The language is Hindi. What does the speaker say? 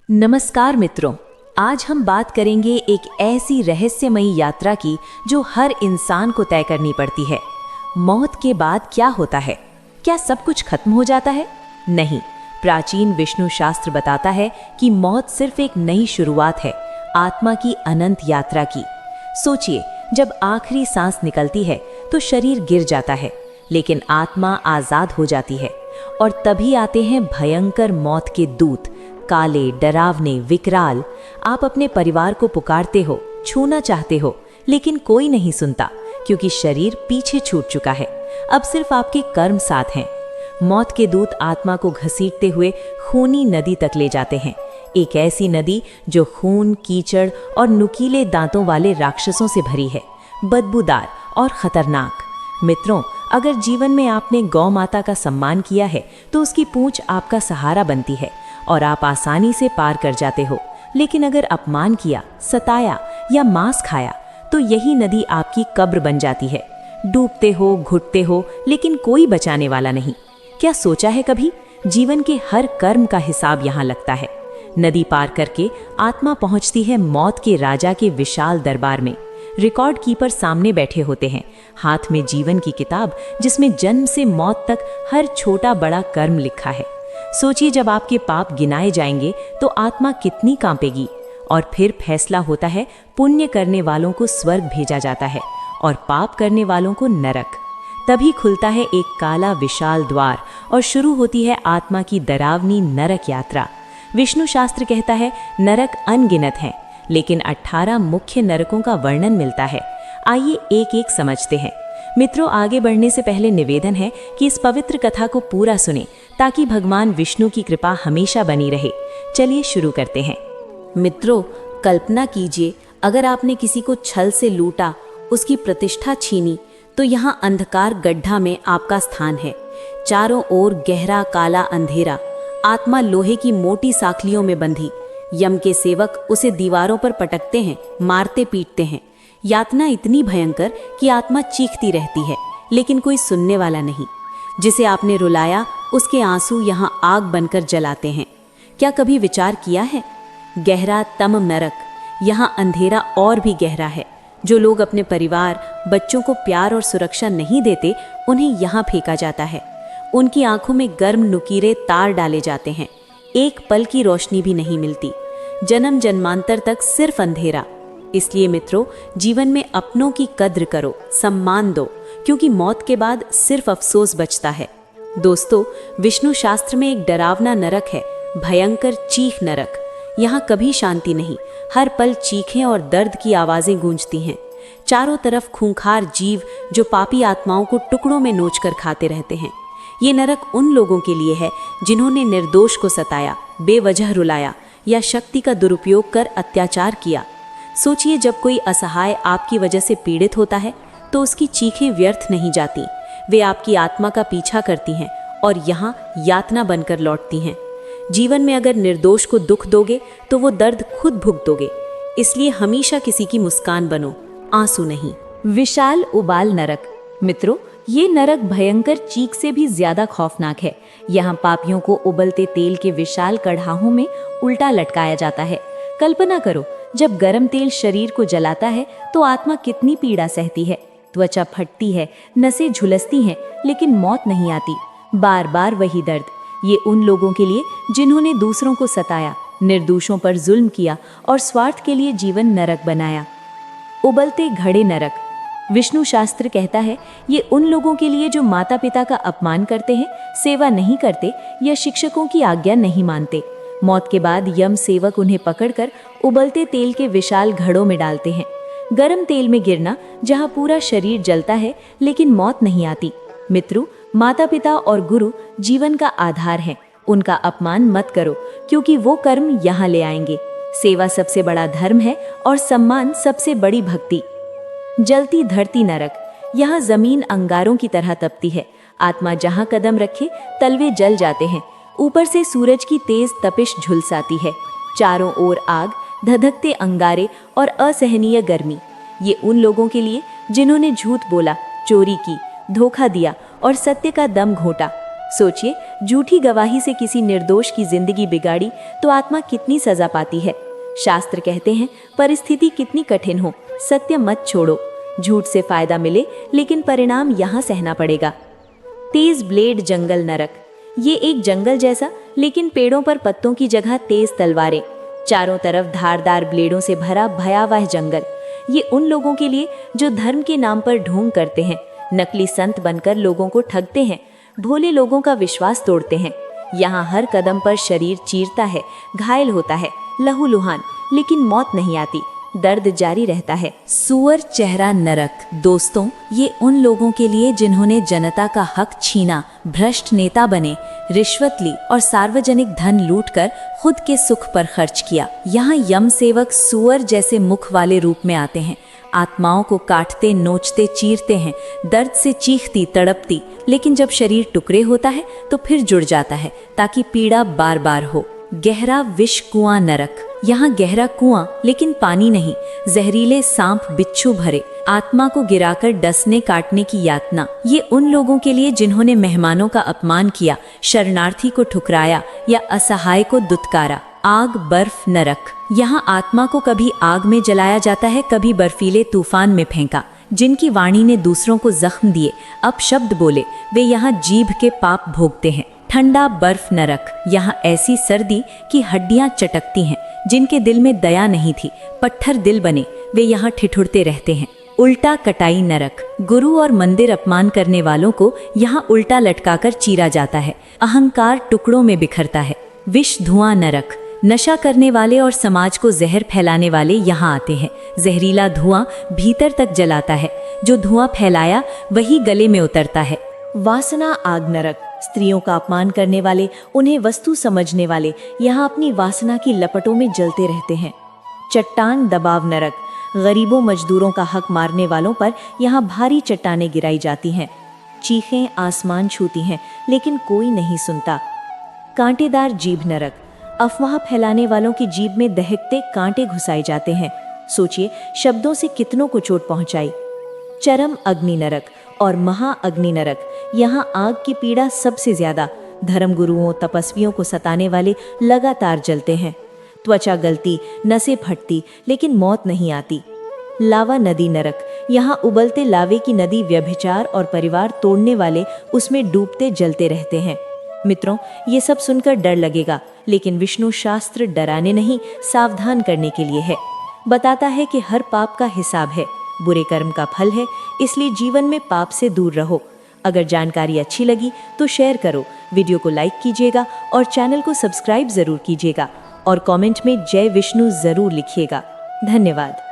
नमस्कार मित्रों, आज हम बात करेंगे एक ऐसी रहस्यमयी यात्रा की जो हर इंसान को तय करनी पड़ती है। मौत के बाद क्या होता है? क्या सब कुछ खत्म हो जाता है? नहीं, प्राचीन विष्णु शास्त्र बताता है कि मौत सिर्फ एक नई शुरुआत है, आत्मा की अनंत यात्रा की। सोचिए, जब आखिरी सांस निकलती है तो शरीर गिर जाता है, लेकिन आत्मा आजाद हो जाती है। और तभी आते हैं भयंकर मौत के दूत, काले, डरावने, विकराल। आप अपने परिवार को पुकारते हो, छूना चाहते हो, लेकिन कोई नहीं सुनता, क्योंकि शरीर पीछे छूट चुका है। अब सिर्फ आपके कर्म साथ हैं। मौत के दूत आत्मा को घसीटते हुए खूनी नदी तक ले जाते हैं, एक ऐसी नदी जो खून, कीचड़ और नुकीले दांतों वाले राक्षसों से भरी है, बदबूदार और खतरनाक। मित्रों, अगर जीवन में आपने गौ माता का सम्मान किया है तो उसकी पूंछ आपका सहारा बनती है और आप आसानी से पार कर जाते हो। लेकिन अगर अपमान किया, सताया या मांस खाया तो यही नदी आपकी कब्र बन जाती है। डूबते हो, घुटते हो, लेकिन कोई बचाने वाला नहीं। क्या सोचा है कभी? जीवन के हर कर्म का हिसाब यहाँ लगता है। नदी पार करके आत्मा पहुँचती है मौत के राजा के विशाल दरबार में। रिकॉर्ड कीपर सामने बैठे होते हैं, हाथ में जीवन की किताब जिसमें जन्म से मौत तक हर छोटा बड़ा कर्म लिखा है। सोचिए, जब आपके पाप गिनाए जाएंगे तो आत्मा कितनी कांपेगी। और फिर फैसला होता है, पुण्य करने वालों को स्वर्ग भेजा जाता है और पाप करने वालों को नरक। तभी खुलता है एक काला विशाल द्वार और शुरू होती है आत्मा की डरावनी नरक यात्रा। विष्णु शास्त्र कहता है नरक अनगिनत हैं, लेकिन 18 मुख्य नरकों का वर्णन मिलता है। आइए एक एक समझते हैं। मित्रों, आगे बढ़ने से पहले निवेदन है कि इस पवित्र कथा को पूरा सुने, ताकि भगवान विष्णु की कृपा हमेशा बनी रहे। चलिए शुरू करते हैं। मित्रों, कल्पना कीजिए, अगर आपने किसी को छल से लूटा, उसकी प्रतिष्ठा छीनी, तो यहाँ अंधकार गड्ढा में आपका स्थान है। चारों ओर गहरा काला अंधेरा, आत्मा लोहे की मोटी साखलियों में बंधी। यम के सेवक उसे दीवारों पर पटकते हैं, मारते पीटते हैं। यातना इतनी भयंकर कि आत्मा चीखती रहती है, लेकिन कोई सुनने वाला नहीं। जिसे आपने रुलाया, उसके आंसू यहाँ आग बनकर जलाते हैं। क्या कभी विचार किया है? गहरा तम नरक, यहाँ अंधेरा और भी गहरा है। जो लोग अपने परिवार, बच्चों को प्यार और सुरक्षा नहीं देते, उन्हें यहाँ फेंका जाता है। उनकी आंखों में गर्म नुकीले तार डाले जाते हैं। एक पल की रोशनी भी नहीं मिलती। जन्म जन्मांतर तक सिर्फ अंधेरा। इसलिए मित्रों, जीवन में अपनों की कद्र करो, सम्मान दो, क्योंकि मौत के बाद सिर्फ अफसोस बचता है। दोस्तों, विष्णु शास्त्र में एक डरावना नरक है, भयंकर चीख नरक। यहाँ कभी शांति नहीं, हर पल चीखें और दर्द की आवाजें गूंजती हैं। चारों तरफ खूंखार जीव जो पापी आत्माओं को टुकड़ों में नोचकर खाते रहते हैं। ये नरक उन लोगों के लिए है जिन्होंने निर्दोष को सताया, बेवजह रुलाया या शक्ति का दुरुपयोग कर अत्याचार किया। सोचिए, जब कोई असहाय आपकी वजह से पीड़ित होता है तो उसकी चीखें व्यर्थ नहीं जाती। वे आपकी आत्मा का पीछा करती हैं और यहाँ यातना बनकर लौटती हैं। जीवन में अगर निर्दोष को दुख दोगे तो वो दर्द खुद भुगतोगे। इसलिए हमेशा किसी की मुस्कान बनो, आंसू नहीं। विशाल उबाल नरक। मित्रों, ये नरक भयंकर चीख से भी ज्यादा खौफनाक है। यहाँ पापियों को उबलते तेल के विशाल कढ़ाहों में उल्टा लटकाया जाता है। कल्पना करो, जब गर्म तेल शरीर को जलाता है तो आत्मा कितनी पीड़ा सहती है। त्वचा फटती है, नसें झुलसती हैं, लेकिन मौत नहीं आती। बार बार वही दर्द। ये उन लोगों के लिए जिन्होंने दूसरों को सताया, निर्दोषों पर जुल्म किया और स्वार्थ के लिए जीवन नरक बनाया। उबलते घड़े नरक। विष्णु शास्त्र कहता है ये उन लोगों के लिए जो माता पिता का अपमान करते हैं, सेवा नहीं करते या शिक्षकों की आज्ञा नहीं मानते। मौत के बाद यम सेवक उन्हें पकड़कर उबलते तेल के विशाल घड़ों में डालते हैं। गर्म तेल में गिरना, जहाँ पूरा शरीर जलता है लेकिन मौत नहीं आती। मित्रों, माता पिता और गुरु जीवन का आधार हैं। उनका अपमान मत करो, क्योंकि वो कर्म यहाँ ले आएंगे। सेवा सबसे बड़ा धर्म है और सम्मान सबसे बड़ी भक्ति। जलती धरती नरक। यहाँ जमीन अंगारों की तरह तपती है। आत्मा जहाँ कदम रखे तलवे जल जाते हैं। ऊपर से सूरज की तेज तपिश झुलसाती है। चारों ओर आग, धधकते अंगारे और असहनीय गर्मी। ये उन लोगों के लिए जिन्होंने झूठ बोला, चोरी की, धोखा दिया और सत्य का दम घोटा। सोचिए, झूठी गवाही से किसी निर्दोष की जिंदगी बिगाड़ी तो आत्मा कितनी सजा पाती है। शास्त्र कहते हैं परिस्थिति कितनी कठिन हो, सत्य मत छोड़ो। झूठ से फायदा मिले लेकिन परिणाम यहाँ सहना पड़ेगा। तेज ब्लेड जंगल नरक। ये एक जंगल जैसा लेकिन पेड़ों पर पत्तों की जगह तेज तलवारें, चारों तरफ धारदार ब्लेडों से भरा भयावह जंगल। ये उन लोगों के लिए जो धर्म के नाम पर ढोंग करते हैं, नकली संत बनकर लोगों को ठगते हैं, भोले लोगों का विश्वास तोड़ते हैं। यहाँ हर कदम पर शरीर चीरता है, घायल होता है, लहूलुहान, लेकिन मौत नहीं आती, दर्द जारी रहता है। सुअर चेहरा नरक। दोस्तों, ये उन लोगों के लिए जिन्होंने जनता का हक छीना, भ्रष्ट नेता बने, रिश्वत ली और सार्वजनिक धन लूटकर खुद के सुख पर खर्च किया। यहाँ यम सेवक सुअर जैसे मुख वाले रूप में आते हैं, आत्माओं को काटते, नोचते, चीरते हैं, दर्द से चीखती, तड़पती, लेकिन जब शरीर टुकड़े होता है तो फिर जुड़ जाता है ताकि पीड़ा बार बार हो। गहरा विष कुआं नरक। यहाँ गहरा कुआं लेकिन पानी नहीं, जहरीले सांप बिच्छू भरे, आत्मा को गिराकर डसने काटने की यातना। ये उन लोगों के लिए जिन्होंने मेहमानों का अपमान किया, शरणार्थी को ठुकराया या असहाय को दुत्कारा। आग बर्फ नरक। यहाँ आत्मा को कभी आग में जलाया जाता है, कभी बर्फीले तूफान में फेंका। जिनकी वाणी ने दूसरों को जख्म दिए, अपशब्द बोले, वे यहाँ जीभ के पाप भोगते हैं। ठंडा बर्फ नरक। यहाँ ऐसी सर्दी कि हड्डियां चटकती हैं। जिनके दिल में दया नहीं थी, पत्थर दिल बने, वे यहाँ ठिठुरते रहते हैं। उल्टा कटाई नरक। गुरु और मंदिर अपमान करने वालों को यहाँ उल्टा लटकाकर चीरा जाता है, अहंकार टुकड़ों में बिखरता है। विष धुआं नरक। नशा करने वाले और समाज को जहर फैलाने वाले यहाँ आते हैं। जहरीला धुआं भीतर तक जलाता है, जो धुआं फैलाया वही गले में उतरता है। वासना आग नरक। स्त्रियों का अपमान करने वाले, उन्हें वस्तु समझने वाले यहाँ अपनी वासना की लपटों में जलते रहते हैं। चट्टान दबाव नरक। गरीबों मजदूरों का हक मारने वालों पर यहाँ भारी चट्टानें गिराई जाती हैं। चीखें आसमान छूती हैं लेकिन कोई नहीं सुनता। कांटेदार जीभ नरक। अफवाह फैलाने वालों की जीभ में दहकते कांटे घुसाए जाते हैं। सोचिए, शब्दों से कितनों को चोट पहुंचाई। चरम अग्नि नरक और महा अग्नि नरक। यहाँ आग की पीड़ा सबसे ज्यादा। धर्मगुरुओं, तपस्वियों को सताने वाले लगातार जलते हैं। त्वचा गलती, नसें फटती, लेकिन मौत नहीं आती। लावा नदी नरक। यहाँ उबलते लावे की नदी व्यभिचार और परिवार तोड़ने वाले उसमें डूबते जलते रहते हैं। मित्रों, ये सब सुनकर डर लगेगा, लेकिन विष्णु शास्त्र डराने नहीं, सावधान करने के लिए है। बताता है कि हर पाप का हिसाब है, बुरे कर्म का फल है, इसलिए जीवन में पाप से दूर रहो। अगर जानकारी अच्छी लगी तो शेयर करो, वीडियो को लाइक कीजिएगा और चैनल को सब्सक्राइब जरूर कीजिएगा और कमेंट में जय विष्णु जरूर लिखिएगा। धन्यवाद।